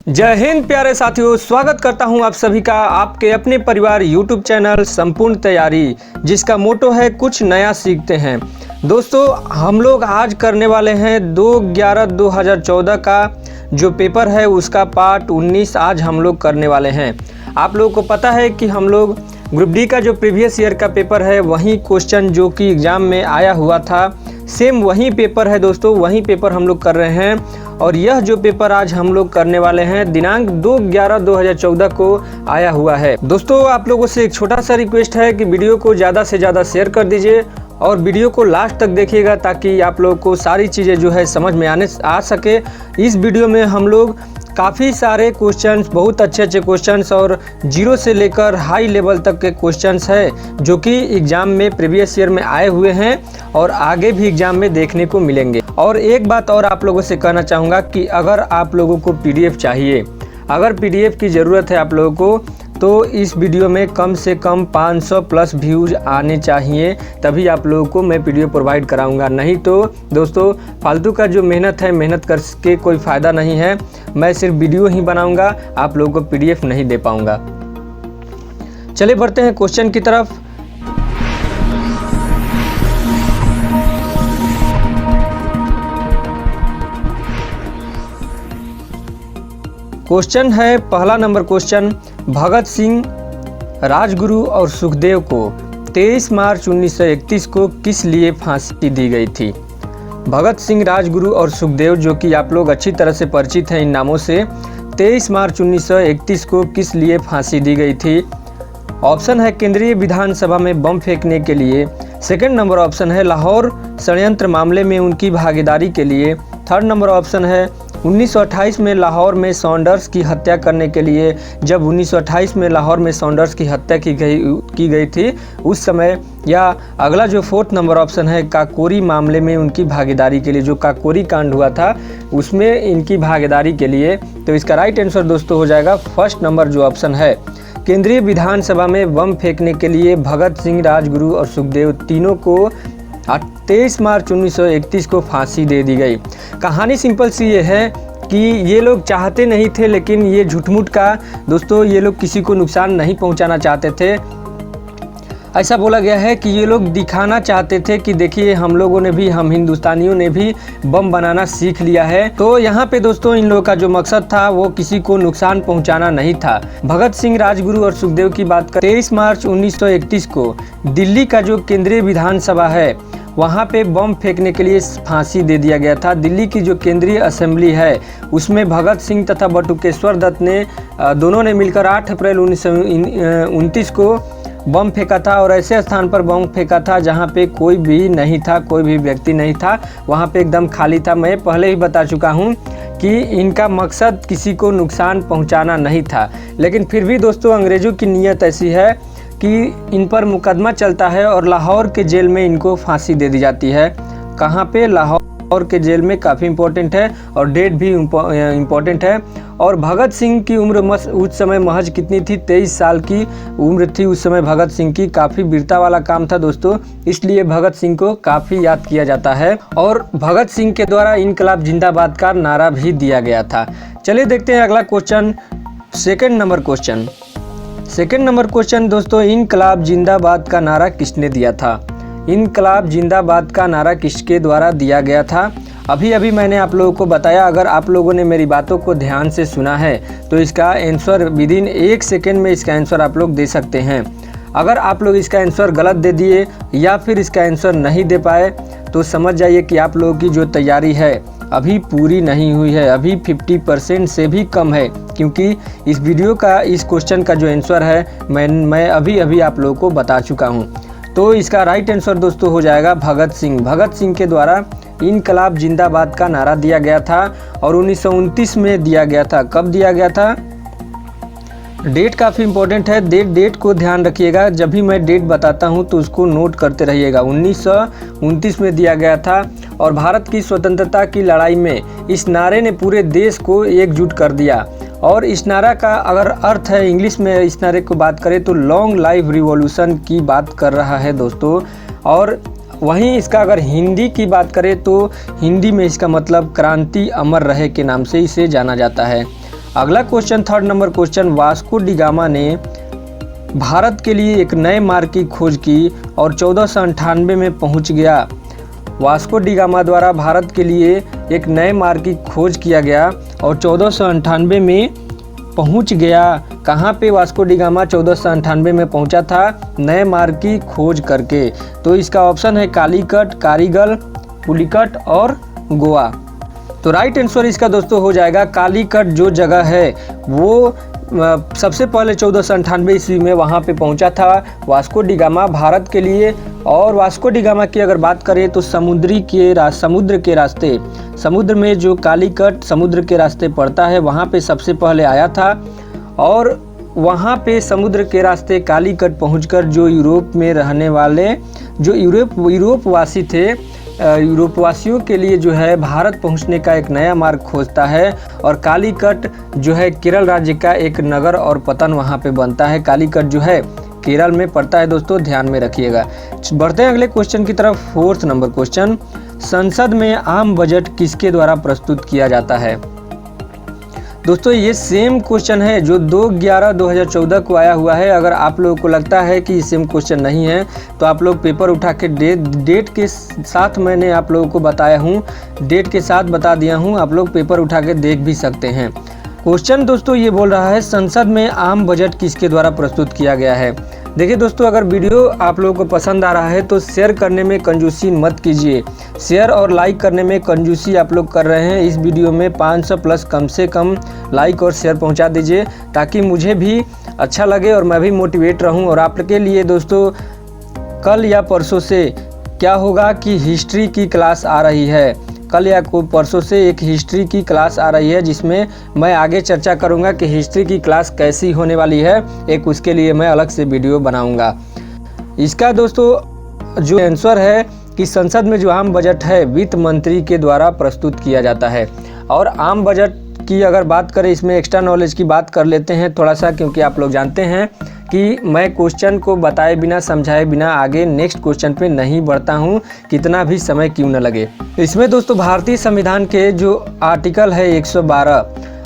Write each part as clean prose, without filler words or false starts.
जय हिंद प्यारे साथियों, स्वागत करता हूं आप सभी का आपके अपने परिवार यूट्यूब चैनल संपूर्ण तैयारी, जिसका मोटो है कुछ नया सीखते हैं। दोस्तों, हम लोग आज करने वाले हैं 2/11/2014 का जो पेपर है उसका पार्ट 19 आज हम लोग करने वाले हैं। आप लोगों को पता है कि हम लोग ग्रुप डी का जो प्रीवियस ईयर का पेपर है वही क्वेश्चन जो कि एग्ज़ाम में आया हुआ था, सेम वही पेपर है दोस्तों, वही पेपर हम लोग कर रहे हैं। और यह जो पेपर आज हम लोग करने वाले हैं दिनांक 2/11/2014 को आया हुआ है। दोस्तों, आप लोगों से एक छोटा सा रिक्वेस्ट है कि वीडियो को ज़्यादा से ज़्यादा शेयर कर दीजिए और वीडियो को लास्ट तक देखिएगा ताकि आप लोगों को सारी चीज़ें जो है समझ में आ सके। इस वीडियो में हम लोग काफ़ी सारे क्वेश्चंस, बहुत अच्छे क्वेश्चंस और जीरो से लेकर हाई लेवल तक के क्वेश्चंस है जो कि एग्ज़ाम में प्रीवियस ईयर में आए हुए हैं और आगे भी एग्ज़ाम में देखने को मिलेंगे। और एक बात और आप लोगों से कहना चाहूँगा कि अगर आप लोगों को पीडीएफ चाहिए, अगर पीडीएफ की ज़रूरत है आप लोगों को, तो इस वीडियो में कम से कम 500 प्लस व्यूज़ आने चाहिए, तभी आप लोगों को मैं पीडीएफ प्रोवाइड कराऊंगा। नहीं तो दोस्तों, फालतू का जो मेहनत है, मेहनत करके कोई फ़ायदा नहीं है। मैं सिर्फ वीडियो ही बनाऊंगा, आप लोगों को पीडीएफ नहीं दे पाऊंगा। चलिए बढ़ते हैं क्वेश्चन की तरफ। क्वेश्चन है पहला नंबर क्वेश्चन, भगत सिंह, राजगुरु और सुखदेव को 23 मार्च 1931 को किस लिए फांसी दी गई थी? भगत सिंह, राजगुरु और सुखदेव, जो कि आप लोग अच्छी तरह से परिचित हैं इन नामों से, 23 मार्च 1931 को किस लिए फांसी दी गई थी? ऑप्शन है केंद्रीय विधानसभा में बम फेंकने के लिए। सेकंड नंबर ऑप्शन है लाहौर षड्यंत्र मामले में उनकी भागीदारी के लिए। थर्ड नंबर ऑप्शन है 1928 में लाहौर में सॉन्डर्स की हत्या करने के लिए, जब 1928 में लाहौर में सॉन्डर्स की हत्या की गई थी उस समय। या अगला जो फोर्थ नंबर ऑप्शन है काकोरी मामले में उनकी भागीदारी के लिए, जो काकोरी कांड हुआ था उसमें इनकी भागीदारी के लिए। तो इसका राइट आंसर दोस्तों हो जाएगा फर्स्ट नंबर जो ऑप्शन है, केंद्रीय विधानसभा में बम फेंकने के लिए भगत सिंह, राजगुरु और सुखदेव तीनों को 23 मार्च 1931 को फांसी दे दी गई। कहानी सिंपल सी ये है कि ये लोग चाहते नहीं थे, लेकिन ये झूठ-मूठ का दोस्तों, ये लोग किसी को नुकसान नहीं पहुंचाना चाहते थे। ऐसा बोला गया है कि ये लोग दिखाना चाहते थे कि देखिए हम लोगों ने भी, हम हिंदुस्तानियों ने भी बम बनाना सीख लिया है। तो यहाँ पे दोस्तों इन लोगों का जो मकसद था वो किसी को नुकसान पहुँचाना नहीं था। भगत सिंह, राजगुरु और सुखदेव की बात करें, 23 मार्च 1931 को दिल्ली का जो केंद्रीय विधानसभा है वहाँ पे बम फेंकने के लिए फांसी दे दिया गया था। दिल्ली की जो केंद्रीय असेंबली है उसमें भगत सिंह तथा बटुकेश्वर दत्त ने दोनों ने मिलकर 8 अप्रैल 1929 को बम फेंका था और ऐसे स्थान पर बम फेंका था जहाँ पे कोई भी नहीं था, कोई भी व्यक्ति नहीं था, वहाँ पे एकदम खाली था। मैं पहले ही बता चुका हूँ कि इनका मकसद किसी को नुकसान पहुँचाना नहीं था, लेकिन फिर भी दोस्तों अंग्रेज़ों की नीयत ऐसी है कि इन पर मुकदमा चलता है और लाहौर के जेल में इनको फांसी दे दी जाती है। कहाँ पे? लाहौर के जेल में। काफ़ी इम्पोर्टेंट है और डेट भी इम्पोर्टेंट है। और भगत सिंह की उम्र उस समय महज कितनी थी? 23 साल की उम्र थी उस समय भगत सिंह की। काफ़ी वीरता वाला काम था दोस्तों, इसलिए भगत सिंह को काफ़ी याद किया जाता है। और भगत सिंह के द्वारा इनकलाब जिंदाबाद का नारा भी दिया गया था। चलिए देखते हैं अगला question, second number question. Second number question दोस्तों, इनकलाब जिंदाबाद का नारा किसने दिया था? इनकलाब जिंदाबाद का नारा किसके द्वारा दिया गया था? अभी अभी मैंने आप लोगों को बताया। अगर आप लोगों ने मेरी बातों को ध्यान से सुना है तो इसका आंसर विदिन 1 सेकेंड में इसका आंसर आप लोग दे सकते हैं। अगर आप लोग इसका आंसर गलत दे दिए या फिर इसका आंसर नहीं दे पाए तो समझ जाइए कि आप लोगों की जो तैयारी है अभी पूरी नहीं हुई है, अभी 50% से भी कम है, क्योंकि इस वीडियो का, इस क्वेश्चन का जो आंसर है मैं अभी आप लोगों को बता चुका हूं। तो इसका राइट आंसर दोस्तों हो जाएगा भगत सिंह। भगत सिंह के द्वारा इनकलाब जिंदाबाद का नारा दिया गया था और 1929 में दिया गया था। कब दिया गया था? डेट काफ़ी इंपॉर्टेंट है, डेट को ध्यान रखिएगा। जब भी मैं डेट बताता हूं तो उसको नोट करते रहिएगा। 1929 में दिया गया था और भारत की स्वतंत्रता की लड़ाई में इस नारे ने पूरे देश को एकजुट कर दिया। और इस नारा का अगर अर्थ है, इंग्लिश में इस नारे को बात करें तो लॉन्ग लाइफ रिवॉल्यूशन की बात कर रहा है दोस्तों। और वहीं इसका अगर हिंदी की बात करें तो हिंदी में इसका मतलब क्रांति अमर रहे के नाम से इसे जाना जाता है। अगला question 3rd number question, Vasco D gamma ने भारत के लिए एक नए मार्ग की खोज की और 1498 में पहुंच गया। वास्को डी गामा द्वारा भारत के लिए एक नए मार्ग की खोज किया गया और 1498 में पहुंच गया। कहाँ पे वास्को डी गामा 1498 में पहुंचा था? नए मार्ग की खोज करके। तो इसका ऑप्शन है कालीकट, कारीगल, पुलिकट और गोवा। तो राइट आंसर इसका दोस्तों हो जाएगा कालीकट। जो जगह है वो सबसे पहले 1498 ईस्वी में वहाँ पे पहुँचा था वास्को डी गामा भारत के लिए। और वास्को डी गामा की अगर बात करें तो समुद्र के रास्ते, समुद्र में जो कालीकट समुद्र के रास्ते पड़ता है वहाँ पे सबसे पहले आया था। और वहाँ पे समुद्र के रास्ते कालीकट पहुंचकर जो यूरोप में रहने वाले जो यूरोपवासी थे, यूरोपवासियों के लिए जो है भारत पहुंचने का एक नया मार्ग खोजता है। और कालीकट जो है केरल राज्य का एक नगर और पतन वहां पे बनता है। कालीकट जो है केरल में पड़ता है दोस्तों, ध्यान में रखिएगा। बढ़ते हैं अगले क्वेश्चन की तरफ। 4th नंबर क्वेश्चन, संसद में आम बजट किसके द्वारा प्रस्तुत किया जाता है? दोस्तों ये सेम क्वेश्चन है जो 2/11/2014 को आया हुआ है। अगर आप लोगों को लगता है कि सेम क्वेश्चन नहीं है तो आप लोग पेपर उठा के डेट के साथ मैंने आप लोगों को बताया हूँ, डेट के साथ बता दिया हूँ, आप लोग पेपर उठा के देख भी सकते हैं। क्वेश्चन दोस्तों ये बोल रहा है संसद में आम बजट किसके द्वारा प्रस्तुत किया गया है। देखिए दोस्तों, अगर वीडियो आप लोगों को पसंद आ रहा है तो शेयर करने में कंजूसी मत कीजिए। शेयर और लाइक करने में कंजूसी आप लोग कर रहे हैं। इस वीडियो में 500 प्लस कम से कम लाइक और शेयर पहुंचा दीजिए ताकि मुझे भी अच्छा लगे और मैं भी मोटिवेट रहूं। और आपके लिए दोस्तों कल या परसों से क्या होगा कि हिस्ट्री की क्लास आ रही है। कल या परसों से एक हिस्ट्री की क्लास आ रही है जिसमें मैं आगे चर्चा करूंगा कि हिस्ट्री की क्लास कैसी होने वाली है। एक उसके लिए मैं अलग से वीडियो बनाऊंगा। इसका दोस्तों जो आंसर है कि संसद में जो आम बजट है वित्त मंत्री के द्वारा प्रस्तुत किया जाता है। और आम बजट की अगर बात करें, इसमें एक्स्ट्रा नॉलेज की बात कर लेते हैं थोड़ा सा, क्योंकि आप लोग जानते हैं कि मैं क्वेश्चन को बताए बिना समझाए बिना आगे नेक्स्ट क्वेश्चन पे नहीं बढ़ता हूँ, कितना भी समय क्यों न लगे। इसमें दोस्तों भारतीय संविधान के जो आर्टिकल है 112,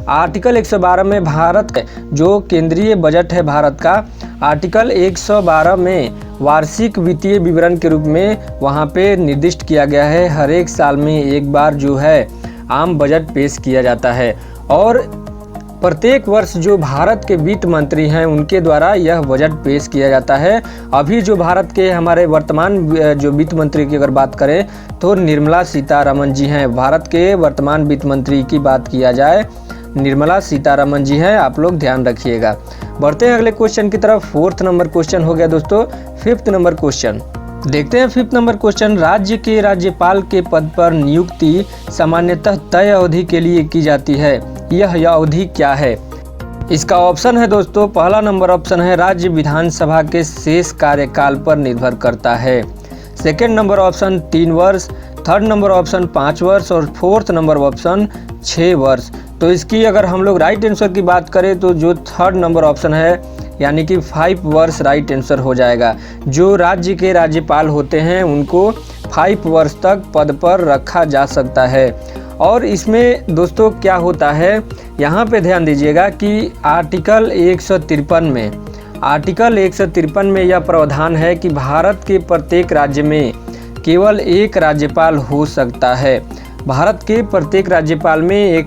आर्टिकल 112 में भारत जो केंद्रीय बजट है भारत का, आर्टिकल 112 में वार्षिक वित्तीय विवरण के रूप में वहाँ पे निर्दिष्ट किया गया है। हर एक साल में एक बार जो है आम बजट पेश किया जाता है और प्रत्येक वर्ष जो भारत के वित्त मंत्री हैं उनके द्वारा यह बजट पेश किया जाता है। अभी जो भारत के हमारे वर्तमान जो वित्त मंत्री की अगर बात करें तो निर्मला सीतारमण जी हैं। भारत के वर्तमान वित्त मंत्री की बात किया जाए निर्मला सीतारमण जी हैं, आप लोग ध्यान रखिएगा। बढ़ते हैं अगले क्वेश्चन की तरफ। 4th नंबर क्वेश्चन हो गया दोस्तों। 5th नंबर क्वेश्चन देखते हैं। 5th नंबर क्वेश्चन, राज्य के राज्यपाल के पद पर नियुक्ति सामान्यतः तय अवधि के लिए की जाती है। यह अवधि क्या है? इसका ऑप्शन है दोस्तों, पहला नंबर ऑप्शन है राज्य विधानसभा के शेष कार्यकाल पर निर्भर करता है। सेकंड नंबर ऑप्शन 3 वर्ष, 3rd नंबर ऑप्शन 5 वर्ष और 4th नंबर ऑप्शन 6 वर्ष। तो इसकी अगर हम लोग राइट आंसर की बात करें तो जो 3rd नंबर ऑप्शन है यानी कि 5 वर्ष राइट आंसर हो जाएगा। जो राज्य के राज्यपाल होते हैं उनको 5 वर्ष तक पद पर रखा जा सकता है। और इसमें दोस्तों क्या होता है, यहाँ पे ध्यान दीजिएगा कि आर्टिकल 153 में यह प्रावधान है कि भारत के प्रत्येक राज्य में केवल एक राज्यपाल हो सकता है। भारत के प्रत्येक राज्यपाल में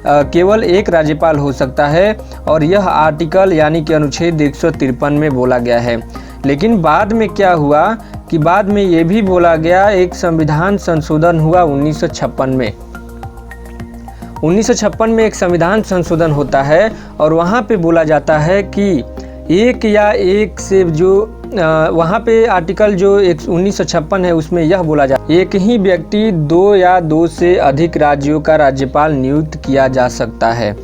केवल एक राज्यपाल हो सकता है और यह आर्टिकल यानी कि अनुच्छेद 153 में बोला गया है। लेकिन बाद में क्या हुआ कि बाद में ये भी बोला गया, एक संविधान संशोधन हुआ 1956 में। 1956 में एक संविधान संशोधन होता है और वहाँ पे बोला जाता है कि एक या एक से जो वहाँ पे आर्टिकल जो 1956 है उसमें यह बोला जाता है एक ही व्यक्ति 2 या 2 से अधिक राज्यों का राज्यपाल नियुक्त किया जा सकता है।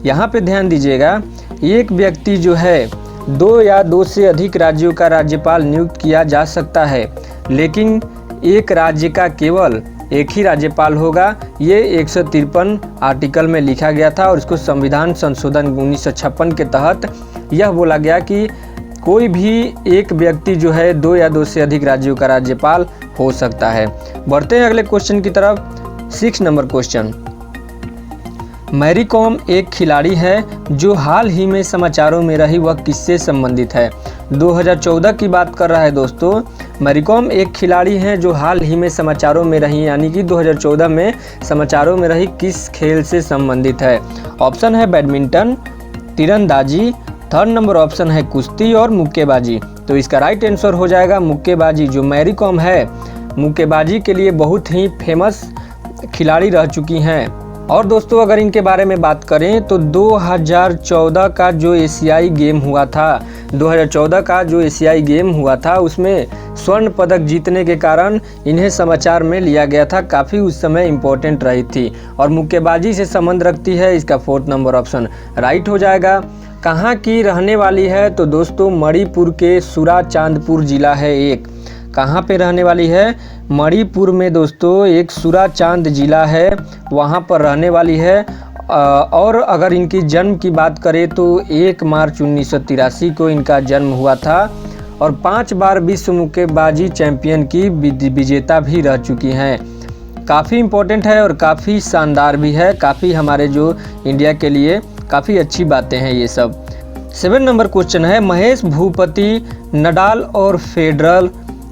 यहाँ पे ध्यान दीजिएगा, एक व्यक्ति जो है 2 या 2 से अधिक राज्यों का राज्यपाल नियुक्त किया जा सकता है, लेकिन एक राज्य का केवल एक ही राज्यपाल होगा। ये 153 आर्टिकल में लिखा गया था और इसको संविधान संशोधन 1956 के तहत यह बोला गया कि कोई भी एक व्यक्ति जो है 2 या 2 से अधिक राज्यों का राज्यपाल हो सकता है। बढ़ते हैं अगले क्वेश्चन की तरफ। 6 नंबर क्वेश्चन मैरी कॉम एक खिलाड़ी है जो हाल ही में समाचारों में रही, वह किससे संबंधित है? 2014 की बात कर रहा है दोस्तों। मैरी कॉम एक खिलाड़ी हैं जो हाल ही में समाचारों में रही, यानी कि 2014 में समाचारों में रही, किस खेल से संबंधित है? ऑप्शन है बैडमिंटन, तीरंदाजी, थर्ड नंबर ऑप्शन है कुश्ती और मुक्केबाजी। तो इसका राइट आंसर हो जाएगा मुक्केबाजी। जो मैरी कॉम है मुक्केबाजी के लिए बहुत ही फेमस खिलाड़ी रह चुकी हैं। और दोस्तों अगर इनके बारे में बात करें तो 2014 का जो एशियाई गेम हुआ था, 2014 का जो एशियाई गेम हुआ था उसमें स्वर्ण पदक जीतने के कारण इन्हें समाचार में लिया गया था, काफ़ी उस समय इम्पोर्टेंट रही थी और मुक्केबाजी से संबंध रखती है। इसका फोर्थ नंबर ऑप्शन राइट हो जाएगा। कहाँ की रहने वाली है? तो दोस्तों मणिपुर के सुराचांदपुर जिला है एक। कहाँ पे रहने वाली है? मणिपुर में दोस्तों एक सुराचांद जिला है, वहाँ पर रहने वाली है। और अगर इनकी जन्म की बात करें तो 1 मार्च 1983 को इनका जन्म हुआ था और 5 बार विश्व मुक्केबाजी चैंपियन की विजेता भी रह चुकी हैं। काफ़ी इम्पोर्टेंट है और काफ़ी शानदार भी है, काफ़ी हमारे जो इंडिया के लिए काफ़ी अच्छी बातें हैं ये सब। 7 नंबर क्वेश्चन है, महेश भूपति, नडाल और फेडरर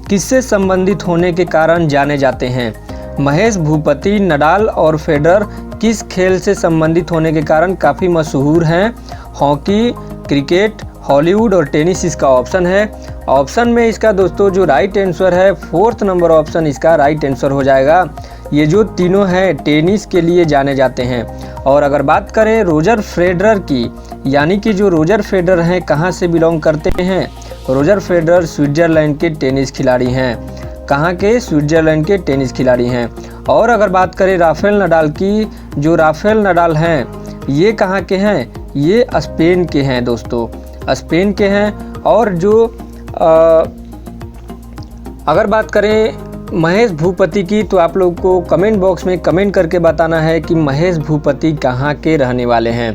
किससे संबंधित होने के कारण जाने जाते हैं? महेश भूपति, नडाल और फेडरर किस खेल से संबंधित होने के कारण काफ़ी मशहूर हैं? हॉकी, क्रिकेट, हॉलीवुड और टेनिस इसका ऑप्शन है। ऑप्शन में इसका दोस्तों जो राइट आंसर है फोर्थ नंबर ऑप्शन इसका राइट आंसर हो जाएगा। ये जो तीनों हैं टेनिस के लिए जाने जाते हैं। और अगर बात करें रोजर फेडरर की, यानी कि जो रोजर फेडरर हैं कहाँ से बिलोंग करते हैं? रोजर फेडरर स्विट्जरलैंड के टेनिस खिलाड़ी हैं। कहाँ के? स्विट्जरलैंड के टेनिस खिलाड़ी हैं। और अगर बात करें राफेल नडाल की, जो राफेल नडाल हैं ये कहाँ के हैं? ये स्पेन के हैं दोस्तों, स्पेन के हैं। और जो अगर बात करें महेश भूपति की तो आप लोग को कमेंट बॉक्स में कमेंट करके बताना है कि महेश भूपति कहाँ के रहने वाले हैं।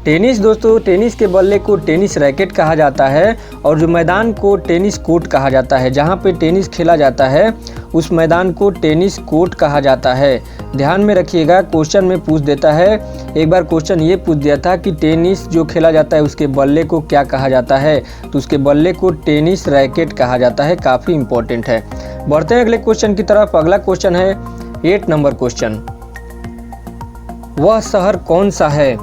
टेनिस दोस्तों, टेनिस के बल्ले को टेनिस रैकेट कहा जाता है और जो मैदान को टेनिस कोर्ट कहा जाता है, जहाँ पे टेनिस खेला जाता है उस मैदान को टेनिस कोर्ट कहा जाता है। ध्यान में रखिएगा, क्वेश्चन में पूछ देता है। एक बार क्वेश्चन ये पूछ दिया था कि टेनिस जो खेला जाता है उसके बल्ले को क्या कहा जाता है, तो उसके बल्ले को टेनिस रैकेट कहा जाता है। काफ़ी इंपॉर्टेंट है। बढ़ते हैं अगले क्वेश्चन की तरफ। अगला क्वेश्चन है 8 नंबर क्वेश्चन, वह शहर कौन सा है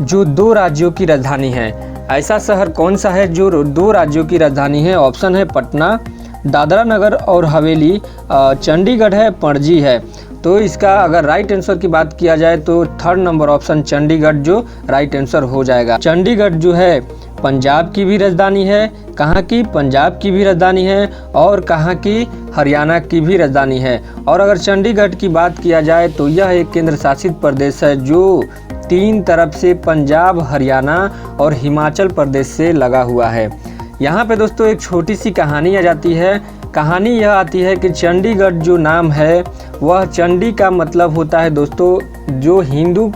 जो 2 राज्यों की राजधानी है? ऐसा शहर कौन सा है जो 2 राज्यों की राजधानी है? ऑप्शन है पटना, दादरा नगर और हवेली, चंडीगढ़ है, पणजी है। तो इसका अगर राइट आंसर की बात किया जाए तो थर्ड नंबर ऑप्शन चंडीगढ़ जो राइट आंसर हो जाएगा। चंडीगढ़ जो है पंजाब की भी राजधानी है। कहाँ की? पंजाब की भी राजधानी है। और कहाँ की? हरियाणा की भी राजधानी है। और अगर चंडीगढ़ की बात किया जाए तो यह एक केंद्र शासित प्रदेश है जो 3 तरफ से पंजाब, हरियाणा और हिमाचल प्रदेश से लगा हुआ है। यहाँ पे दोस्तों एक छोटी सी कहानी आ जाती है। कहानी यह आती है कि चंडीगढ़ जो नाम है वह चंडी का मतलब होता है दोस्तों जो हिंदू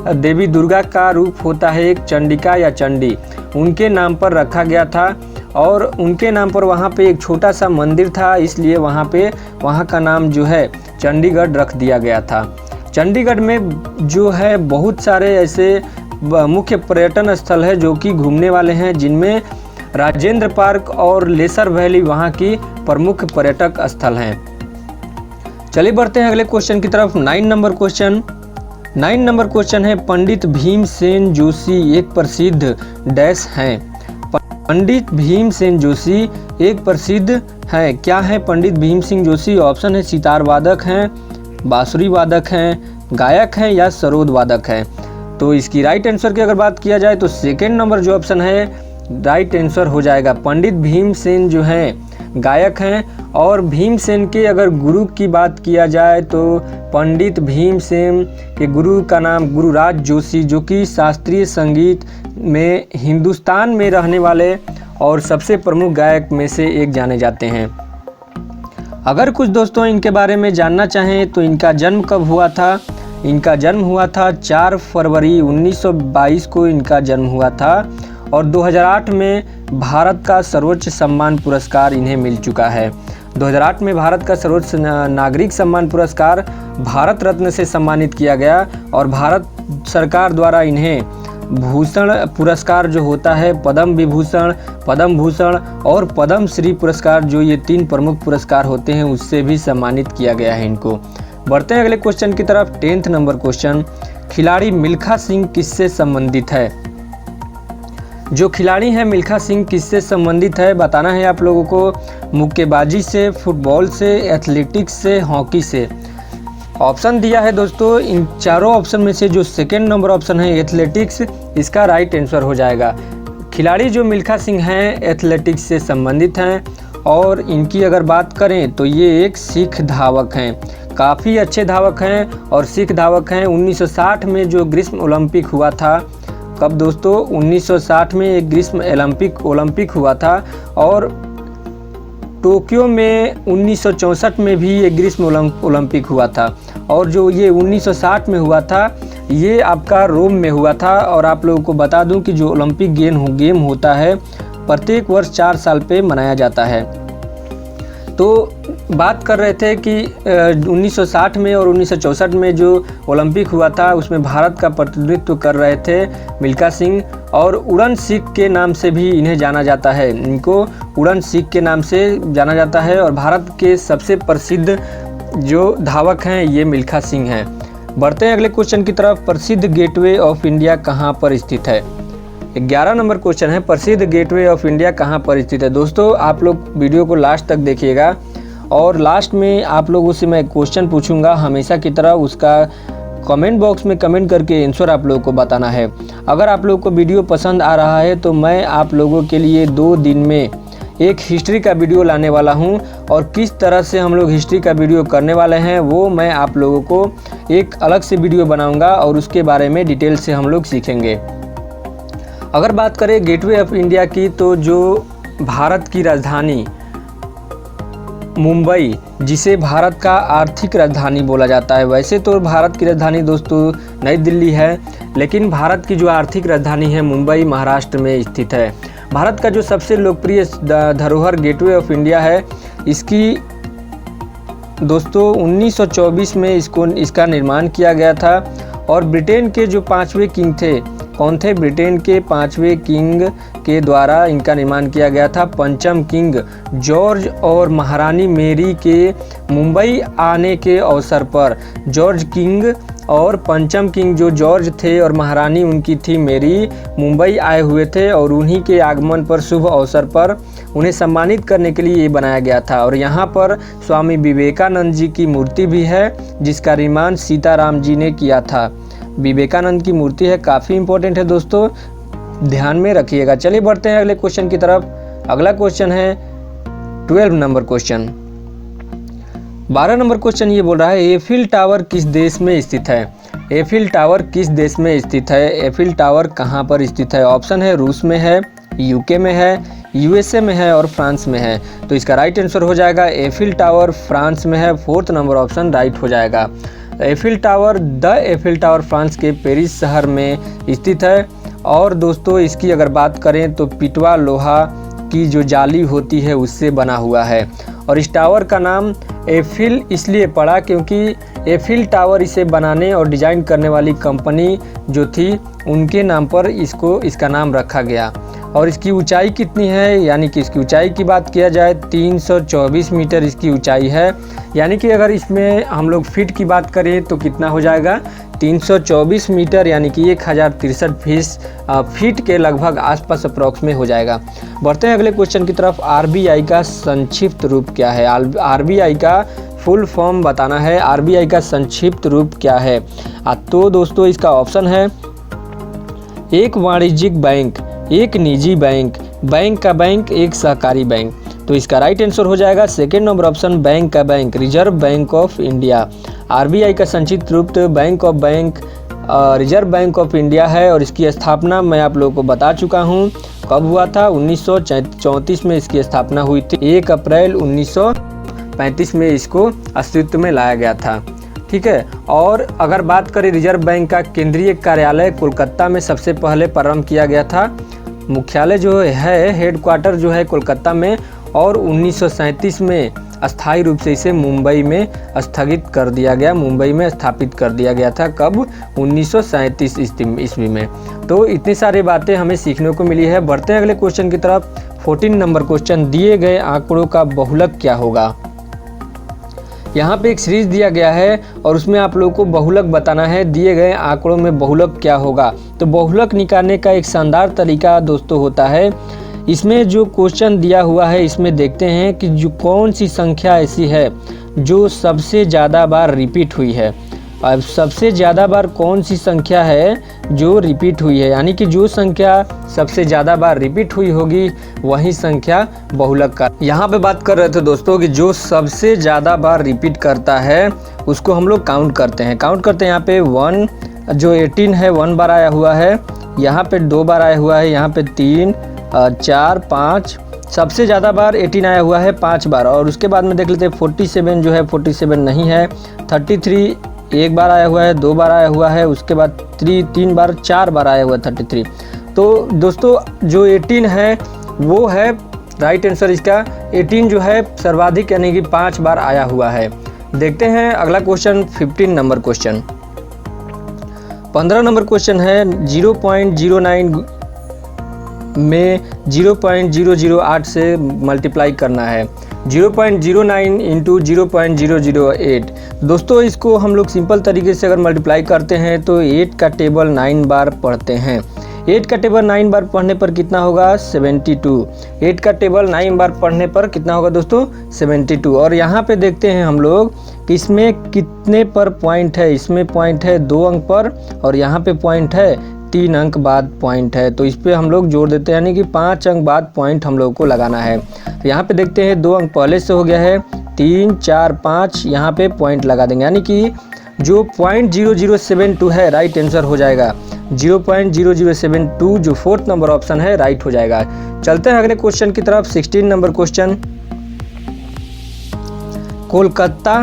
देवी दुर्गा का रूप होता है, एक चंडिका या चंडी, उनके नाम पर रखा गया था। और उनके नाम पर वहाँ पे एक छोटा सा मंदिर था, इसलिए वहाँ का नाम जो है चंडीगढ़ रख दिया गया था। चंडीगढ़ में जो है बहुत सारे ऐसे मुख्य पर्यटन स्थल है जो कि घूमने वाले हैं, जिनमें राजेंद्र पार्क और लेसर वैली वहाँ की प्रमुख पर्यटक स्थल हैं। चलिए बढ़ते हैं अगले क्वेश्चन की तरफ। 9 नंबर क्वेश्चन है, पंडित भीमसेन जोशी एक प्रसिद्ध डैश हैं। पंडित भीमसेन जोशी एक प्रसिद्ध हैं, क्या है पंडित भीमसेन जोशी? ऑप्शन है सितार वादक हैं, बांसुरी वादक हैं, गायक हैं या सरोद वादक हैं। तो इसकी राइट आंसर की अगर बात किया जाए तो सेकेंड नंबर जो ऑप्शन है राइट आंसर हो जाएगा। पंडित भीमसेन जो हैं गायक हैं। और भीमसेन के अगर गुरु की बात किया जाए तो पंडित भीमसेन के गुरु का नाम गुरुराज जोशी, जो कि शास्त्रीय संगीत में हिंदुस्तान में रहने वाले और सबसे प्रमुख गायक में से एक जाने जाते हैं। अगर कुछ दोस्तों इनके बारे में जानना चाहें तो इनका जन्म कब हुआ था? इनका जन्म हुआ था 4 फरवरी 1922 को इनका जन्म हुआ था। और 2008 में भारत का सर्वोच्च सम्मान पुरस्कार इन्हें मिल चुका है। 2008 में भारत का सर्वोच्च नागरिक सम्मान पुरस्कार भारत रत्न से सम्मानित किया गया और भारत सरकार द्वारा इन्हें भूषण पुरस्कार जो होता है, पद्म विभूषण, पद्म भूषण और पद्म श्री पुरस्कार, जो ये 3 प्रमुख पुरस्कार होते हैं, उससे भी सम्मानित किया गया है इनको। बढ़ते हैं अगले क्वेश्चन की तरफ। 10th नंबर क्वेश्चन, खिलाड़ी मिल्खा सिंह किससे संबंधित है? जो खिलाड़ी हैं मिल्खा सिंह किससे संबंधित है बताना है आप लोगों को। मुक्केबाजी से, फुटबॉल से, एथलेटिक्स से, हॉकी से। ऑप्शन दिया है दोस्तों, इन चारों ऑप्शन में से जो सेकेंड नंबर ऑप्शन है एथलेटिक्स, इसका राइट आंसर हो जाएगा। खिलाड़ी जो मिल्खा सिंह हैं एथलेटिक्स से संबंधित हैं और इनकी अगर बात करें तो ये एक सिख धावक हैं, काफ़ी अच्छे धावक हैं और सिख धावक हैं। 1960 में जो ग्रीष्म ओलंपिक हुआ था, कब दोस्तों? 1960 में एक ग्रीष्म ओलंपिक हुआ था और टोक्यो में 1964 में भी एक ग्रीष्म ओलंपिक हुआ था और जो ये 1960 में हुआ था ये आपका रोम में हुआ था। और आप लोगों को बता दूं कि जो ओलंपिक गेम होता है प्रत्येक वर्ष 4 साल पे मनाया जाता है। तो बात कर रहे थे कि 1960 में और 1964 में जो ओलंपिक हुआ था उसमें भारत का प्रतिनिधित्व कर रहे थे मिल्खा सिंह और उड़न सिख के नाम से भी इन्हें जाना जाता है। इनको उड़न सिख के नाम से जाना जाता है और भारत के सबसे प्रसिद्ध जो धावक हैं ये मिल्खा सिंह हैं। बढ़ते हैं अगले क्वेश्चन की तरफ। प्रसिद्ध गेटवे ऑफ इंडिया कहाँ पर स्थित है? 11 नंबर क्वेश्चन है, प्रसिद्ध गेटवे ऑफ इंडिया कहाँ पर स्थित है? दोस्तों आप लोग वीडियो को लास्ट तक देखिएगा और लास्ट में आप लोगों से मैं क्वेश्चन पूछूंगा हमेशा की तरह, उसका कमेंट बॉक्स में कमेंट करके आंसर आप लोगों को बताना है। अगर आप लोगों को वीडियो पसंद आ रहा है तो मैं आप लोगों के लिए 2 दिन में एक हिस्ट्री का वीडियो लाने वाला हूं और किस तरह से हम लोग हिस्ट्री का वीडियो करने वाले हैं वो मैं आप लोगों को एक अलग से वीडियो बनाऊंगा और उसके बारे में डिटेल से हम लोग सीखेंगे। अगर बात करें गेटवे ऑफ इंडिया की तो जो भारत की राजधानी मुंबई, जिसे भारत का आर्थिक राजधानी बोला जाता है, वैसे तो भारत की राजधानी दोस्तों नई दिल्ली है, लेकिन भारत की जो आर्थिक राजधानी है मुंबई महाराष्ट्र में स्थित है। भारत का जो सबसे लोकप्रिय धरोहर गेटवे ऑफ इंडिया है, इसकी दोस्तों 1924 में इसका निर्माण किया गया था और ब्रिटेन के जो 5वें किंग थे, कौन थे? ब्रिटेन के 5वें किंग के द्वारा इनका निर्माण किया गया था। पंचम किंग जॉर्ज और महारानी मेरी के मुंबई आने के अवसर पर जॉर्ज किंग और पंचम किंग जो जॉर्ज थे और महारानी उनकी थी मेरी, मुंबई आए हुए थे और उन्हीं के आगमन पर शुभ अवसर पर उन्हें सम्मानित करने के लिए ये बनाया गया था। और यहाँ पर स्वामी विवेकानंद जी की मूर्ति भी है जिसका निर्माण सीताराम जी ने किया था। विवेकानंद की मूर्ति है, काफ़ी इंपॉर्टेंट है दोस्तों, ध्यान में रखिएगा। चलिए बढ़ते हैं अगले क्वेश्चन की तरफ। अगला क्वेश्चन है 12 नंबर क्वेश्चन। 12 नंबर क्वेश्चन ये बोल रहा है एफिल टावर किस देश में स्थित है? एफिल टावर किस देश में स्थित है? एफिल टावर कहाँ पर स्थित है? ऑप्शन है रूस में है, यूके में है, यूएसए में है और फ्रांस में है। तो इसका राइट आंसर हो जाएगा एफिल टावर फ्रांस में है। 4th नंबर ऑप्शन राइट हो जाएगा। एफिल टावर फ्रांस के पेरिस शहर में स्थित है और दोस्तों इसकी अगर बात करें तो पिटवा लोहा की जो जाली होती है उससे बना हुआ है और इस टावर का नाम एफिल इसलिए पड़ा क्योंकि एफिल टावर इसे बनाने और डिजाइन करने वाली कंपनी जो थी उनके नाम पर इसका नाम रखा गया। और इसकी ऊंचाई कितनी है, यानी कि इसकी ऊंचाई की बात किया जाए 324 मीटर इसकी ऊंचाई है, यानी कि अगर इसमें हम लोग फीट की बात करें तो कितना हो जाएगा 324 मीटर, यानी कि 1063 फीट के लगभग आसपास अप्रॉक्स में हो जाएगा। बढ़ते हैं अगले क्वेश्चन की तरफ। आरबीआई का संक्षिप्त रूप क्या है? आरबीआई का फुल फॉर्म बताना है। आरबीआई का संक्षिप्त रूप क्या है? तो दोस्तों इसका ऑप्शन है एक वाणिज्यिक बैंक, एक निजी बैंक, बैंक का बैंक, एक सहकारी बैंक। तो इसका राइट आंसर हो जाएगा 2nd नंबर ऑप्शन बैंक का bank, reserve bank of India. RBI का संक्षिप्त रूप रिजर्व बैंक ऑफ इंडिया है और इसकी स्थापना मैं आप लोगों को बता चुका हूं कब हुआ था। 1934 में इसकी स्थापना हुई थी। 1 अप्रैल 1935 में इसको अस्तित्व में लाया गया था। ठीक है। और अगर बात करें रिजर्व बैंक का केंद्रीय कार्यालय कोलकाता में सबसे पहले प्रारंभ किया गया था। मुख्यालय जो है, हेडक्वार्टर जो है कोलकाता में, और 1937 में अस्थायी रूप से इसे मुंबई में स्थगित कर दिया गया, मुंबई में स्थापित कर दिया गया था। कब? 1937 ईस्वी में। तो इतनी सारी बातें हमें सीखने को मिली है। बढ़ते हैं अगले क्वेश्चन की तरफ। 14 नंबर क्वेश्चन, दिए गए आंकड़ों का बहुलक क्या होगा। यहाँ पे एक सीरीज दिया गया है और उसमें आप लोगों को बहुलक बताना है, दिए गए आंकड़ों में बहुलक क्या होगा। तो बहुलक निकालने का एक शानदार तरीका दोस्तों होता है, इसमें जो क्वेश्चन दिया हुआ है इसमें देखते हैं कि जो कौन सी संख्या ऐसी है जो सबसे ज़्यादा बार रिपीट हुई है। अब सबसे ज़्यादा बार कौन सी संख्या है जो रिपीट हुई है, यानी कि जो संख्या सबसे ज़्यादा बार रिपीट हुई होगी वही संख्या बहुलक का। यहाँ पे बात कर रहे थे दोस्तों कि जो सबसे ज़्यादा बार रिपीट करता है उसको हम लोग काउंट करते हैं। यहाँ पे 1 जो 18 है 1 बार आया हुआ है, यहाँ पे 2 बार आया हुआ है, यहाँ पे 3 4 5, सबसे ज़्यादा बार 18 आया हुआ है 5 बार। और उसके बाद में देख लेते हैं 47 जो है 47 नहीं है, 33 1 बार आया हुआ है, 2 बार आया हुआ है, उसके बाद 3 बार 4 बार आया हुआ है 33। तो दोस्तों जो 18 है वो है राइट आंसर इसका। 18 जो है सर्वाधिक यानी कि 5 बार आया हुआ है। देखते हैं अगला question 15 number question. 15 number question है 0.09 में 0.008 से मल्टीप्लाई करना है। 0.09 इंटू 0.008। दोस्तों इसको हम लोग सिंपल तरीके से अगर मल्टीप्लाई करते हैं तो 8 का टेबल 9 बार पढ़ते हैं। 8 का टेबल 9 बार पढ़ने पर कितना होगा? 72। 8 का टेबल 9 बार पढ़ने पर कितना होगा दोस्तों? 72। और यहाँ पे देखते हैं हम लोग कि इसमें कितने पर पॉइंट है। इसमें पॉइंट है 2 अंक पर और यहाँ पे पॉइंट है 3 अंक बाद पॉइंट है। तो इस पर हम लोग जोड़ देते हैं, यानी कि 5 अंक बाद पॉइंट हम लोग को लगाना है। यहाँ पे देखते हैं 2 अंक पहले से हो गया है, 3 4 5 यहाँ पे पॉइंट लगा देंगे, यानी कि जो 0.0072 है राइट आंसर हो जाएगा। 0.0072 जो 4th नंबर ऑप्शन है राइट हो जाएगा। चलते हैं अगले क्वेश्चन की तरफ। 16 नंबर क्वेश्चन, कोलकाता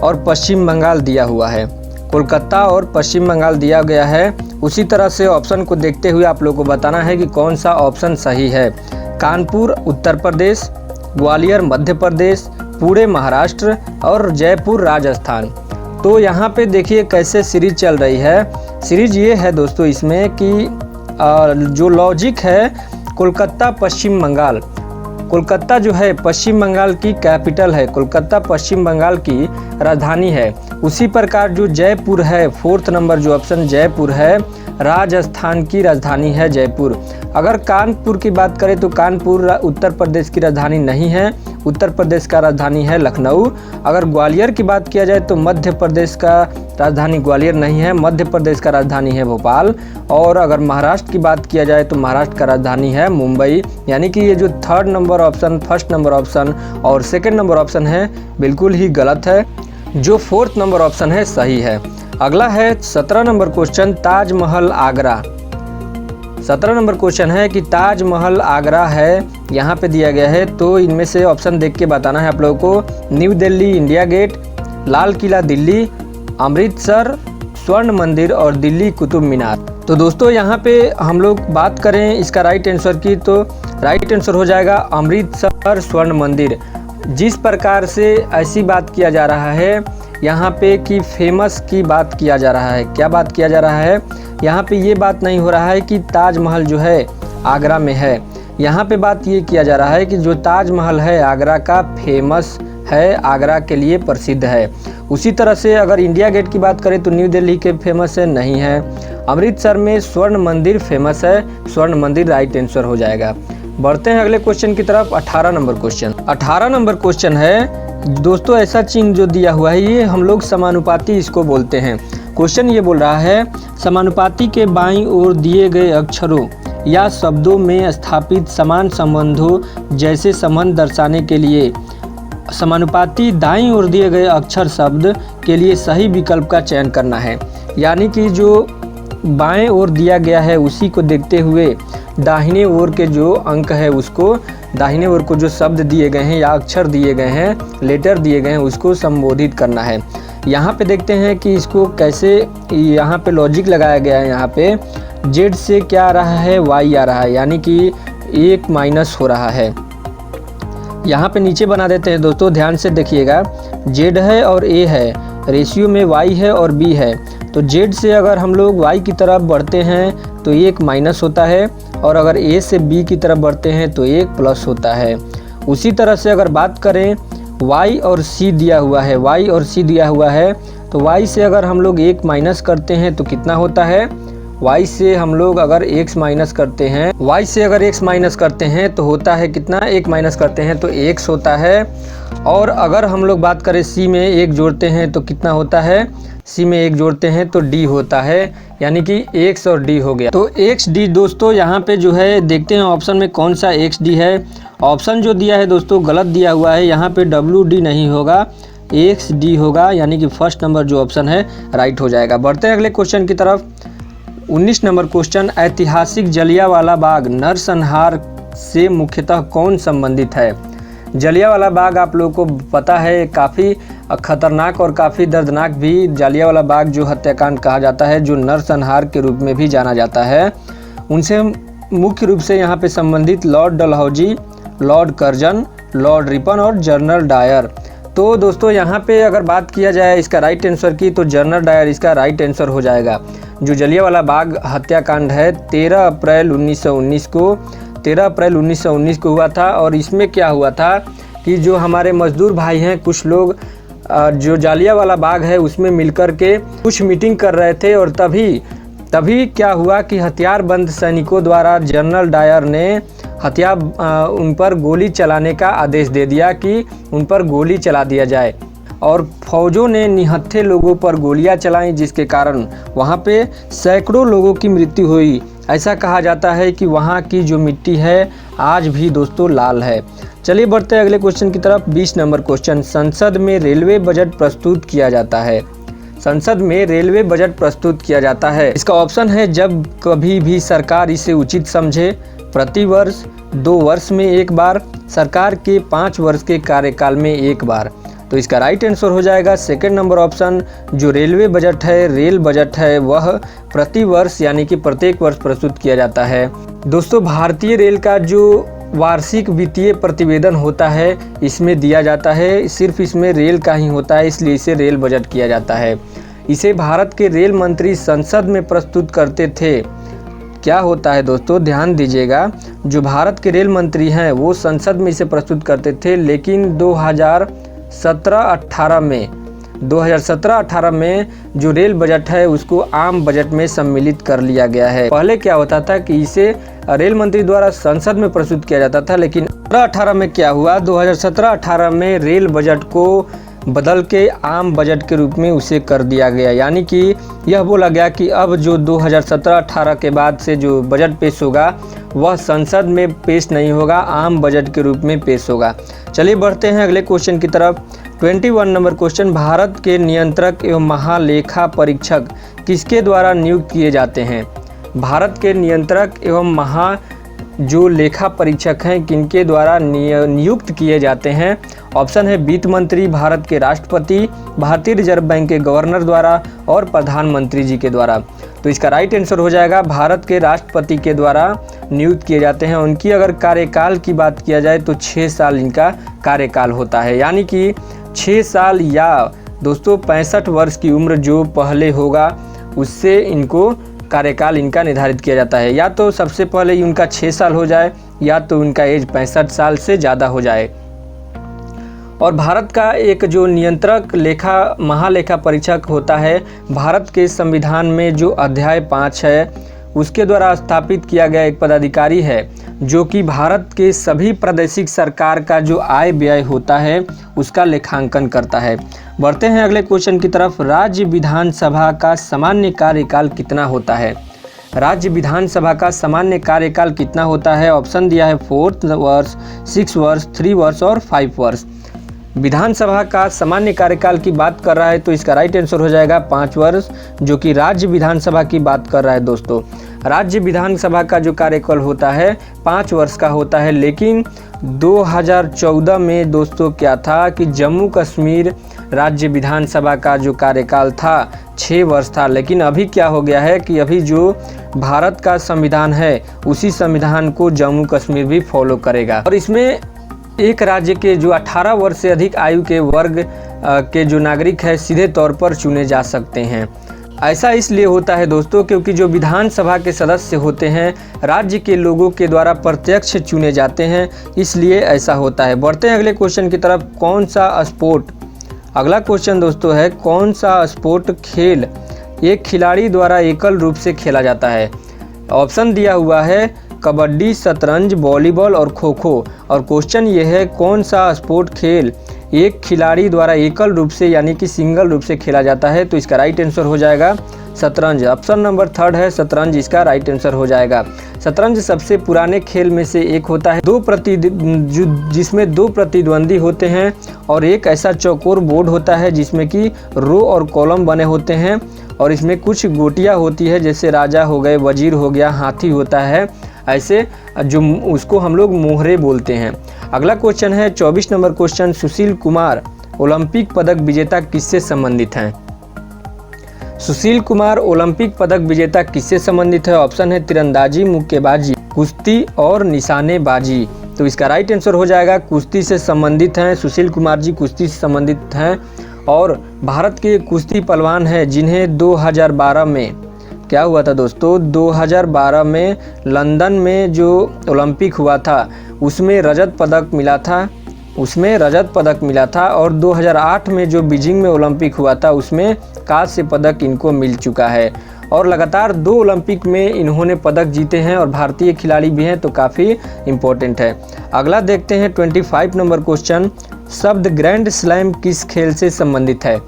और पश्चिम बंगाल दिया हुआ है। कोलकाता और पश्चिम बंगाल दिया गया है। उसी तरह से ऑप्शन को देखते हुए आप लोगों को बताना है कि कौन सा ऑप्शन सही है। कानपुर उत्तर प्रदेश, ग्वालियर मध्य प्रदेश, पुणे महाराष्ट्र और जयपुर राजस्थान। तो यहाँ पे देखिए कैसे सीरीज चल रही है। सीरीज ये है दोस्तों इसमें कि जो लॉजिक है कोलकाता पश्चिम बंगाल, कोलकाता जो है पश्चिम बंगाल की कैपिटल है, कोलकाता पश्चिम बंगाल की राजधानी है। उसी प्रकार जो जयपुर है 4th नंबर जो ऑप्शन जयपुर है, राजस्थान की राजधानी है जयपुर। अगर कानपुर की बात करें तो कानपुर उत्तर प्रदेश की राजधानी नहीं है, उत्तर प्रदेश का राजधानी है लखनऊ। अगर ग्वालियर की बात किया जाए तो मध्य प्रदेश का राजधानी ग्वालियर नहीं है, मध्य प्रदेश का राजधानी है भोपाल। और अगर महाराष्ट्र की बात किया जाए तो महाराष्ट्र का राजधानी है मुंबई। यानी कि ये जो 3rd number option, 1st number option और 2nd नंबर ऑप्शन है बिल्कुल ही गलत है। जो 4th नंबर ऑप्शन है सही है। अगला है 17 number question, Taj Mahal Agra. 17 number question है कि ताजमहल आगरा है, यहाँ पे दिया गया है। तो इनमें से ऑप्शन देख के बताना है आप लोगों को। New Delhi India gate, Lal Qila Delhi, Amritsar स्वर्ण मंदिर और दिल्ली कुतुब मीनार। तो दोस्तों यहाँ पे हम लोग बात करें इसका राइट आंसर की तो राइट आंसर हो जाएगा अमृतसर स्वर्ण मंदिर। जिस प्रकार से ऐसी बात किया जा रहा है यहाँ पे कि फेमस की बात किया जा रहा है। क्या बात किया जा रहा है? यहाँ पे ये बात नहीं हो रहा है कि ताजमहल जो है आगरा में है। यहाँ पे बात ये किया जा रहा है कि जो ताजमहल है आगरा का फेमस है, आगरा के लिए प्रसिद्ध है। उसी तरह से अगर इंडिया गेट की बात करें तो न्यू दिल्ली के फेमस है, नहीं है। अमृतसर में स्वर्ण मंदिर फेमस है, स्वर्ण मंदिर राइट आंसर हो जाएगा। बढ़ते हैं अगले क्वेश्चन की तरफ। 18 नंबर क्वेश्चन। 18 नंबर क्वेश्चन है दोस्तों, ऐसा चिन्ह जो दिया हुआ है ये हम लोग समानुपाती इसको बोलते हैं। क्वेश्चन ये बोल रहा है समानुपाती के बाईं ओर दिए गए अक्षरों या शब्दों में स्थापित समान संबंधों जैसे संबंध दर्शाने के लिए समानुपाती दाईं ओर दिए गए अक्षर शब्द के लिए सही विकल्प का चयन करना है। यानी कि जो बाएं ओर दिया गया है उसी को देखते हुए दाहिने ओर के जो अंक है उसको, दाहिने ओर को जो शब्द दिए गए हैं या अक्षर दिए गए हैं, लेटर दिए गए हैं, उसको संबोधित करना है। यहाँ पे देखते हैं कि इसको कैसे यहाँ पे लॉजिक लगाया गया है। यहाँ पे जेड से क्या आ रहा है? वाई आ रहा है, यानी कि 1 माइनस हो रहा है। यहाँ पे नीचे बना देते हैं दोस्तों, ध्यान से देखिएगा। जेड है और ए है, रेशियो में वाई है और बी है। तो जेड से अगर हम लोग वाई की तरफ बढ़ते हैं तो एक माइनस होता है, और अगर ए से बी की तरफ बढ़ते हैं तो एक प्लस होता है। उसी तरह से अगर बात करें y और c दिया हुआ है, y और c दिया हुआ है, तो y से अगर हम लोग एक माइनस करते हैं तो कितना होता है, y से हम लोग अगर x माइनस करते हैं, y से अगर x माइनस करते हैं तो होता है कितना, एक माइनस करते हैं तो x होता है। और अगर हम लोग बात करें c में एक जोड़ते हैं तो कितना होता है, c में एक जोड़ते हैं तो d होता है, यानी कि x और d हो गया। तो xd दोस्तों यहाँ पे जो है देखते हैं ऑप्शन में कौन सा xd है। ऑप्शन जो दिया है दोस्तों गलत दिया हुआ है, यहाँ पे WD नहीं होगा, XD होगा, यानी कि फर्स्ट नंबर जो ऑप्शन है राइट हो जाएगा। बढ़ते हैं अगले क्वेश्चन की तरफ। 19 नंबर क्वेश्चन, ऐतिहासिक जलियांवाला बाग नरसंहार से मुख्यतः कौन संबंधित है। जलियांवाला बाग आप लोगों को पता है काफ़ी खतरनाक और काफ़ी दर्दनाक भी जलियांवाला बाग जो हत्याकांड कहा जाता है, जो नरसंहार के रूप में भी जाना जाता है, उनसे मुख्य रूप से यहाँ पे संबंधित Lord Dalhousie, Lord Curzon, Lord Ripon और जनरल डायर। तो दोस्तों यहाँ पे अगर बात किया जाए इसका राइट आंसर की, तो जनरल डायर इसका राइट आंसर हो जाएगा। जो जलियांवाला बाग हत्याकांड है 13 अप्रैल 1919 को हुआ था। और इसमें क्या हुआ था कि जो हमारे मजदूर भाई हैं, कुछ लोग जो जलियांवाला बाग है उसमें मिलकर के कुछ मीटिंग कर रहे थे, और तभी क्या हुआ कि हथियारबंद सैनिकों द्वारा जनरल डायर ने उन पर गोली चलाने का आदेश दे दिया कि उन पर गोली चला दिया जाए, और फौजों ने निहत्थे लोगों पर गोलियां चलाईं, जिसके कारण वहां पे सैकड़ों लोगों की मृत्यु हुई। ऐसा कहा जाता है कि वहां की जो मिट्टी है आज भी दोस्तों लाल है। चलिए बढ़ते हैं अगले क्वेश्चन की तरफ। 20 नंबर क्वेश्चन, संसद में रेलवे बजट प्रस्तुत किया जाता है। संसद में रेलवे बजट प्रस्तुत किया जाता है, इसका ऑप्शन है जब कभी भी सरकार इसे उचित समझे, प्रति वर्ष, 2 वर्ष में एक बार, सरकार के 5 वर्ष के कार्यकाल में एक बार। तो इसका राइट आंसर हो जाएगा सेकंड नंबर ऑप्शन। जो रेलवे बजट है, रेल बजट है, वह प्रति वर्ष यानी कि प्रत्येक वर्ष प्रस्तुत किया जाता है। दोस्तों भारतीय रेल का जो वार्षिक वित्तीय प्रतिवेदन होता है इसमें दिया जाता है, सिर्फ इसमें रेल का ही होता है, इसलिए इसे रेल बजट किया जाता है। इसे भारत के रेल मंत्री संसद में प्रस्तुत करते थे। क्या होता है दोस्तों, ध्यान दीजिएगा, जो भारत के रेल मंत्री हैं वो संसद में इसे प्रस्तुत करते थे, लेकिन 2017-18 में जो रेल बजट है उसको आम बजट में सम्मिलित कर लिया गया है। पहले क्या होता था कि इसे रेल मंत्री द्वारा संसद में प्रस्तुत किया जाता था, लेकिन 2017-18 में क्या हुआ, 2017-18 में रेल बजट को बदल के आम बजट के रूप में उसे कर दिया गया। यानी कि यह बोला गया कि अब जो 2017-18 के बाद से जो बजट पेश होगा वह संसद में पेश नहीं होगा, आम बजट के रूप में पेश होगा। चलिए बढ़ते हैं अगले क्वेश्चन की तरफ। 21 नंबर क्वेश्चन, भारत के नियंत्रक एवं महालेखा परीक्षक किसके द्वारा नियुक्त किए जाते हैं। भारत के नियंत्रक एवं जो लेखा परीक्षक हैं किनके द्वारा नियुक्त किए जाते हैं। ऑप्शन है वित्त मंत्री, भारत के राष्ट्रपति, भारतीय रिजर्व बैंक के गवर्नर द्वारा और प्रधानमंत्री जी के द्वारा। तो इसका राइट आंसर हो जाएगा भारत के राष्ट्रपति के द्वारा नियुक्त किए जाते हैं। उनकी अगर कार्यकाल की बात किया जाए तो 6 साल इनका कार्यकाल होता है, यानी कि 6 साल या दोस्तों 65 वर्ष की उम्र जो पहले होगा उससे इनको कार्यकाल इनका निर्धारित किया जाता है। या तो सबसे पहले ही उनका 6 साल हो जाए या तो उनका एज 65 साल से ज़्यादा हो जाए। और भारत का एक जो नियंत्रक महालेखा परीक्षक होता है, भारत के संविधान में जो अध्याय 5 है उसके द्वारा स्थापित किया गया एक पदाधिकारी है, जो कि भारत के सभी प्रादेशिक सरकार का जो आय व्यय होता है उसका लेखांकन करता है। बढ़ते हैं अगले क्वेश्चन की तरफ। राज्य विधानसभा का सामान्य कार्यकाल कितना होता है। राज्य विधानसभा का सामान्य कार्यकाल कितना होता है। ऑप्शन दिया है 4 वर्ष, 6 वर्ष, 3 वर्ष और 5 वर्ष। विधानसभा का सामान्य कार्यकाल की बात कर रहा है तो इसका राइट आंसर हो जाएगा 5 वर्ष, जो कि राज्य विधानसभा की बात कर रहा है। दोस्तों राज्य विधानसभा का जो कार्यकाल होता है 5 वर्ष का होता है, लेकिन 2014 में दोस्तों क्या था कि जम्मू कश्मीर राज्य विधानसभा का जो कार्यकाल था 6 वर्ष था। लेकिन अभी क्या हो गया है कि अभी जो भारत का संविधान है उसी संविधान को जम्मू कश्मीर भी फॉलो करेगा। और इसमें एक राज्य के जो 18 वर्ष से अधिक आयु के वर्ग के जो नागरिक है सीधे तौर पर चुने जा सकते हैं। ऐसा इसलिए होता है दोस्तों क्योंकि जो विधानसभा के सदस्य होते हैं राज्य के लोगों के द्वारा प्रत्यक्ष चुने जाते हैं, इसलिए ऐसा होता है। बढ़ते हैं अगले क्वेश्चन की तरफ। कौन सा स्पोर्ट, अगला क्वेश्चन दोस्तों है कौन सा स्पोर्ट खेल एक खिलाड़ी द्वारा एकल रूप से खेला जाता है। ऑप्शन दिया हुआ है कबड्डी, शतरंज, वॉलीबॉल और खो खो। और क्वेश्चन ये है कौन सा स्पोर्ट खेल एक खिलाड़ी द्वारा एकल रूप से यानी कि सिंगल रूप से खेला जाता है। तो इसका राइट आंसर हो जाएगा शतरंज। ऑप्शन नंबर 3 है शतरंज, इसका राइट आंसर हो जाएगा। शतरंज सबसे पुराने खेल में से एक होता है जिसमें 2 प्रतिद्वंदी होते हैं और एक ऐसा चौकोर बोर्ड होता है जिसमें कि रो और कॉलम बने होते हैं और इसमें कुछ गोटियां होती है जैसे राजा हो गए, वजीर हो गया, हाथी होता है, ऐसे जो उसको हम लोग मोहरे बोलते हैं। अगला क्वेश्चन है 24 number question. Sushil Kumar Olympic पदक विजेता किससे संबंधित हैं? सुशील कुमार ओलंपिक पदक विजेता किससे संबंधित है? ऑप्शन है तीरंदाजी, मुक्केबाजी, कुश्ती और निशानेबाजी। तो इसका राइट आंसर हो जाएगा कुश्ती से संबंधित हैं। सुशील कुमार जी कुश्ती से संबंधित हैं और भारत के कुश्ती पहलवान हैं जिन्हें 2012 में क्या हुआ था दोस्तों, 2012 में लंदन में जो ओलंपिक हुआ था उसमें रजत पदक मिला था और 2008 में जो बीजिंग में ओलंपिक हुआ था उसमें कांस्य पदक इनको मिल चुका है और लगातार 2 ओलंपिक में इन्होंने पदक जीते हैं और भारतीय खिलाड़ी भी हैं, तो काफ़ी इम्पोर्टेंट है। अगला देखते हैं 25 नंबर क्वेश्चन। शब्द ग्रैंड स्लैम किस खेल से संबंधित है?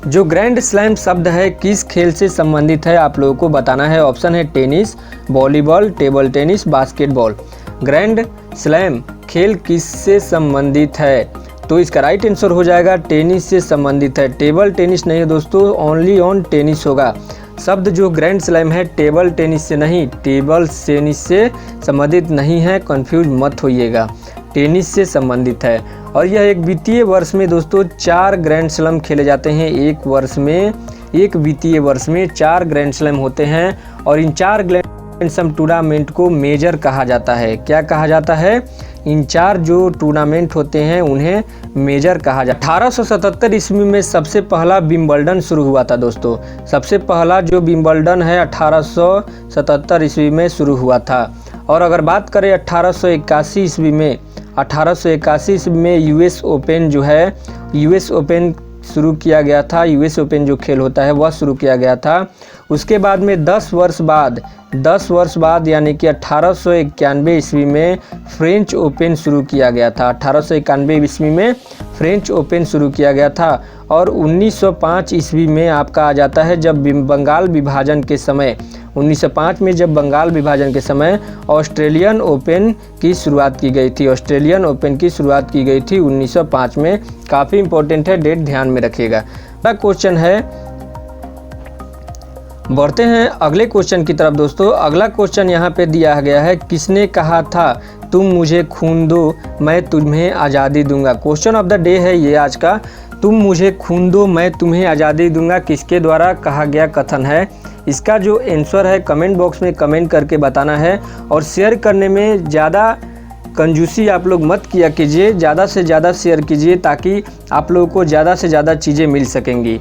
जो ग्रैंड स्लैम शब्द है किस खेल से संबंधित है आप लोगों को बताना है। ऑप्शन है tennis, volleyball, table tennis, basketball. Grand slam खेल किससे संबंधित है? तो इसका राइट आंसर हो जाएगा टेनिस से संबंधित है। टेबल टेनिस नहीं है दोस्तों, ओनली ऑन टेनिस होगा। शब्द जो ग्रैंड स्लैम है टेबल टेनिस से नहीं, टेबल टेनिस से संबंधित नहीं है, कंफ्यूज मत होइएगा, टेनिस से संबंधित है। और यह एक वित्तीय वर्ष में दोस्तों 4 ग्रैंड स्लैम खेले जाते हैं। एक वित्तीय वर्ष में 4 ग्रैंड स्लैम होते हैं और इन 4 ग्रैंड स्लैम टूर्नामेंट को मेजर कहा जाता है। क्या कहा जाता है? इन 4 जो टूर्नामेंट होते हैं उन्हें मेजर कहा जाता है। 1877 ईस्वी में सबसे पहला विंबलडन शुरू हुआ था दोस्तों। सबसे पहला जो विंबलडन है 1877 ईस्वी में शुरू हुआ था। और अगर बात करें 1881 ईस्वी में यूएस ओपन जो है, यूएस ओपन शुरू किया गया था। यूएस ओपन जो खेल होता है वह शुरू किया गया था। उसके बाद में 10 वर्ष बाद यानी कि 1891 ईस्वी में फ्रेंच ओपन शुरू किया गया था। 1891 ईस्वी में फ्रेंच ओपन शुरू किया गया था और 1905 ईस्वी में आपका आ जाता है जब बंगाल विभाजन के समय 1905 में जब बंगाल विभाजन के समय ऑस्ट्रेलियन ओपन की शुरुआत की गई थी। ऑस्ट्रेलियन ओपन की शुरुआत की गई थी 1905 में। काफ़ी इंपॉर्टेंट है, डेट ध्यान में रखिएगा। अगला क्वेश्चन है, बढ़ते हैं अगले क्वेश्चन की तरफ दोस्तों। अगला क्वेश्चन यहाँ पे दिया गया है, किसने कहा था तुम मुझे खून दो मैं तुम्हें आज़ादी दूंगा। क्वेश्चन ऑफ द डे है ये आज का, तुम मुझे खून दो मैं तुम्हें आज़ादी दूंगा किसके द्वारा कहा गया कथन है। इसका जो आंसर है कमेंट बॉक्स में कमेंट करके बताना है और शेयर करने में ज़्यादा कंजूसी आप लोग मत किया कीजिए, ज़्यादा से ज़्यादा शेयर कीजिए ताकि आप लोगों को ज़्यादा से ज़्यादा चीज़ें मिल सकेंगी।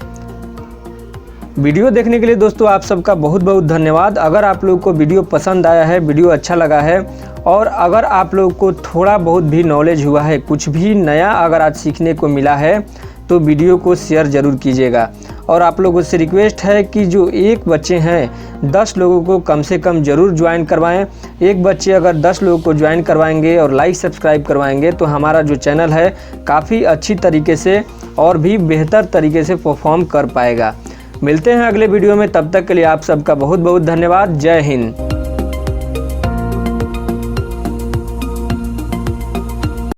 वीडियो देखने के लिए दोस्तों आप सबका बहुत बहुत धन्यवाद। अगर आप लोगों को वीडियो पसंद आया है, वीडियो अच्छा लगा है और अगर आप लोगों को थोड़ा बहुत भी नॉलेज हुआ है, कुछ भी नया अगर आज सीखने को मिला है तो वीडियो को शेयर ज़रूर कीजिएगा। और आप लोगों से रिक्वेस्ट है कि जो एक बच्चे हैं 10 लोगों को कम से कम ज़रूर ज्वाइन करवाएं। एक बच्चे अगर 10 लोगों को ज्वाइन करवाएंगे और लाइक सब्सक्राइब करवाएंगे तो हमारा जो चैनल है काफ़ी अच्छी तरीके से और भी बेहतर तरीके से परफॉर्म कर पाएगा। मिलते हैं अगले वीडियो में, तब तक के लिए आप सबका बहुत बहुत धन्यवाद। जय हिंद।